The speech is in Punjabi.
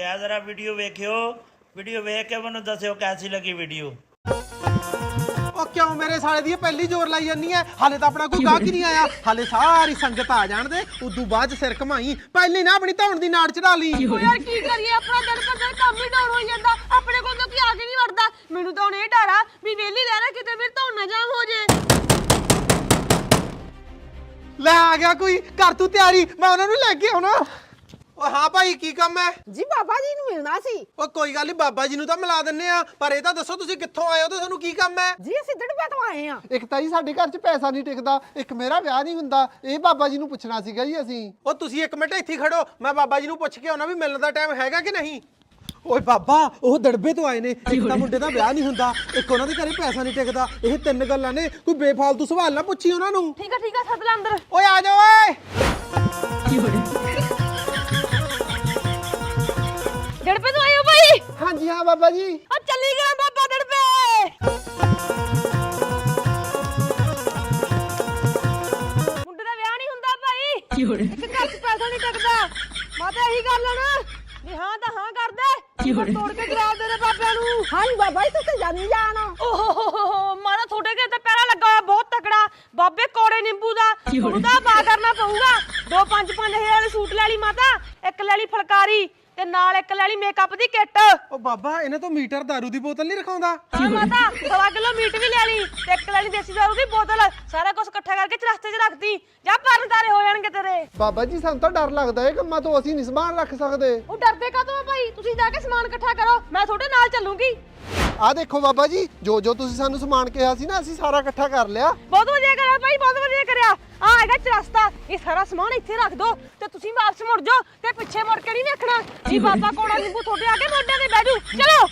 ਰਿਹਾ जरा वीडियो वेखियो वीडियो वेख के मैनूं दस्सिओ कैसी लगी वीडियो। ਉਹ ਕਿਉਂ ਮੇਰੇ ਸਾਲੇ ਦੀ ਪਹਿਲੀ ਜ਼ੋਰ ਲਾਈ ਜਾਂਦੀ ਐ ਹਾਲੇ ਤਾਂ ਆਪਣਾ ਕੋਈ ਗਾਹਕ ਹੀ ਨਹੀਂ ਆਇਆ ਹਾਲੇ ਸਾਰੀ ਸੰਗਤ ਆ ਜਾਣ ਦੇ ਉਦੋਂ ਬਾਅਦ ਚ ਸਿਰ ਘਮਾਈ ਪਹਿਲੇ ਨਾ ਆਪਣੀ ਧੌਣ ਦੀ ਨਾੜ ਚੜਾ ਲਈ ਯਾਰ ਕੀ ਕਰੀਏ ਆਪਣਾ ਦਿਨ ਪਰ ਦਿਨ ਕੰਮ ਹੀ ਡਾਊਨ ਹੋਈ ਜਾਂਦਾ ਆਪਣੇ ਕੋਲ ਤਾਂ ਕੀ ਆ ਕੇ ਨਹੀਂ ਵੜਦਾ ਮੈਨੂੰ ਤਾਂ ਹੁਣ ਇਹ ਡਰ ਆ ਵੀ ਵਿਹਲੀ ਰਹਿਣਾ ਕਿਤੇ ਫਿਰ ਧੌਣ ਨਾ ਜਾਮ ਹੋ ਜੇ ਲੈ ਆ ਗਿਆ ਕੋਈ ਕਰ ਤੂੰ ਤਿਆਰੀ ਮੈਂ ਉਹਨਾਂ ਨੂੰ ਲੈ ਕੇ ਆਉਣਾ ਓ ਹਾਂ ਭਾਈ ਕੀ ਕੰਮ ਹੈ ਜੀ ਬਾਬਾ ਜੀ ਨੂੰ ਮਿਲਣਾ ਸੀ ਓ ਕੋਈ ਗੱਲ ਨਹੀਂ ਬਾਬਾ ਜੀ ਨੂੰ ਤਾਂ ਮਿਲਾ ਦਿੰਨੇ ਆ ਪਰ ਇਹ ਤਾਂ ਦੱਸੋ ਤੁਸੀਂ ਕਿੱਥੋਂ ਆਏ ਹੋ ਤੇ ਤੁਹਾਨੂੰ ਕੀ ਕੰਮ ਹੈ ਜੀ ਅਸੀਂ ਦੜਬੇ ਤੋਂ ਆਏ ਆ ਇੱਕ ਤਾਂ ਜੀ ਸਾਡੇ ਘਰ 'ਚ ਪੈਸਾ ਨਹੀਂ ਟਿਕਦਾ ਇੱਕ ਮੇਰਾ ਵਿਆਹ ਨਹੀਂ ਹੁੰਦਾ ਇਹ ਬਾਬਾ ਜੀ ਨੂੰ ਪੁੱਛਣਾ ਸੀਗਾ ਜੀ ਅਸੀਂ ਓ ਤੁਸੀਂ ਇੱਕ ਮਿੰਟ ਇੱਥੇ ਖੜੋ ਮੈਂ ਬਾਬਾ ਜੀ ਨੂੰ ਪੁੱਛ ਕੇ ਆਉਣਾ ਵੀ ਮਿਲਣ ਦਾ ਟਾਈਮ ਹੈਗਾ ਕਿ ਨਹੀਂ ਓਏ ਬਾਬਾ ਉਹ ਦੜਬੇ ਤੋਂ ਆਏ ਨੇ ਇੱਕ ਤਾਂ ਮੁੰਡੇ ਦਾ ਵਿਆਹ ਨਹੀਂ ਹੁੰਦਾ ਇੱਕ ਉਹਨਾਂ ਦੇ ਘਰੇ ਪੈਸਾ ਨਹੀਂ ਟਿਕਦਾ ਇਹ ਤਿੰਨ ਗੱਲਾਂ ਨੇ ਕੋਈ ਬੇਫਾਲਤੂ ਸਵਾਲ ਨਾ ਪੁੱਛੀ ਉਹਨਾਂ ਨੂੰ ਠੀਕ ਆ ਸੱਦ ਲੈ ਅੰਦਰ ਓਏ ਆ ਜਾ ਓਏ ਡੜਪੇ ਤੋਂ ਆਇਓ ਭਾਈ ਹਾਂਜੀ ਹਾਂ ਬਾਬਾ ਜੀ ਆ ਚੱਲੀ ਗਿਆ ਬਾਬਾ ਡੜਪੇ ਮੁੰਡੇ ਦਾ ਵਿਆਹ ਨਹੀਂ ਹੁੰਦਾ ਭਾਈ ਇੱਕ ਘਰ 'ਚ ਪੈਸਾ ਨਹੀਂ ਟਿਕਦਾ ਮਾਤਾ ਇਹੀ ਗੱਲ ਆ ਨਾ ਵੀ ਹਾਂ ਤਾਂ ਹਾਂ ਕਰ ਦੇ ਤੋੜ ਕੇ ਜਵਾਬ ਦੇ ਦੇ ਬਾਬਿਆਂ ਨੂੰ ਹਾਂ ਬਾਬਾ ਜੀ ਤੁਸੀਂ ਜਾਣੀ ਜਾਣਾ ਓਹ ਮਾਰਾ ਤੁਹਾਡੇ ਘਰ ਤੇ ਪੈਰਾ ਲੱਗਾ ਹੋਇਆ ਬਹੁਤ ਤਕੜਾ ਬਾਬੇ ਕੋੜੇ ਨਿੰਬੂ ਦਾ ਤੁਹਾਨੂੰ ਤਾਂ ਪਾ ਕਰਨਾ ਪਊਗਾ 2-5 ਹਜ਼ਾਰ ਵਾਲੀ ਸੂਟ ਲੈ ਲਈ ਮਾਤਾ ਇੱਕ ਲੈ ਲਈ ਫੁਲਕਾਰੀ ਤੇ ਨਾਲ ਇੱਕ ਲੈ ਲਈ ਮੇਕਅਪ ਦੀ ਕਿੱਟ ਓ ਬਾਬਾ ਇਹਨੇ ਤੋਂ ਮੀਟਰ ਦਾਰੂ ਦੀ ਬੋਤਲ ਨਹੀਂ ਰਖਾਉਂਦਾ ਹਾਂ ਮਾਤਾ 2 ਕਿਲੋ ਮੀਟ ਵੀ ਲੈ ਲਈ ਤੇ ਇੱਕ ਲੈ ਲਈ ਦੇਸੀ ਦਾਰੂ ਦੀ ਬੋਤਲ ਸਾਰਾ ਕੁਝ ਇਕੱਠਾ ਕਰਕੇ ਚਰਸਤੇ 'ਚ ਰੱਖਤੀ ਜਾਂ ਪਰਨਦਾਰੇ ਹੋ ਜਾਣਗੇ ਤੇਰੇ ਬਾਬਾ ਜੀ ਸਾਨੂੰ ਤਾਂ ਡਰ ਲੱਗਦਾ ਇਹ ਕੰਮਾਂ ਤੋਂ ਅਸੀਂ ਨਹੀਂ ਸਮਾਨ ਰੱਖ ਸਕਦੇ ਉਹ ਡਰਦੇ ਕਾਹਤੋਂ ਆ ਭਾਈ ਤੁਸੀਂ ਜਾ ਕੇ ਸਮਾਨ ਇਕੱਠਾ ਕਰੋ ਮੈਂ ਤੁਹਾਡੇ ਨਾਲ ਚੱਲੂਗੀ ਆਹ ਦੇਖੋ ਬਾਬਾ ਜੀ ਜੋ ਤੁਸੀਂ ਸਾਨੂੰ ਸਮਾਨ ਕਿਹਾ ਸੀ ਨਾ ਅਸੀਂ ਸਾਰਾ ਇਕੱਠਾ ਕਰ ਲਿਆ ਬਹੁਤ ਵਧੀਆ ਕਰਿਆ ਭਾਈ ਬਹੁਤ ਵਧੀਆ ਕਰਿਆ ਆ ਹੈਗਾ ਚਰਸਤਾ ਇਹ ਸਾਰਾ ਸਮਾਨ ਇੱਥੇ ਰੱਖ ਦੋ ਤੇ ਤੁਸੀਂ ਵਾਪਸ ਮੁੜ ਜਾਓ ਤੇ ਪਿੱਛੇ ਮੁੜ ਕੇ ਨਹੀਂ ਵੇਖਣਾ ਜੀ ਬਾਬਾ ਕੋੜਾ ਨਿੰਬੂ ਤੁਹਾਡੇ ਆ ਕੇ ਮੋਢਿਆਂ ਤੇ ਬਹਿ ਜੂ ਚਲੋ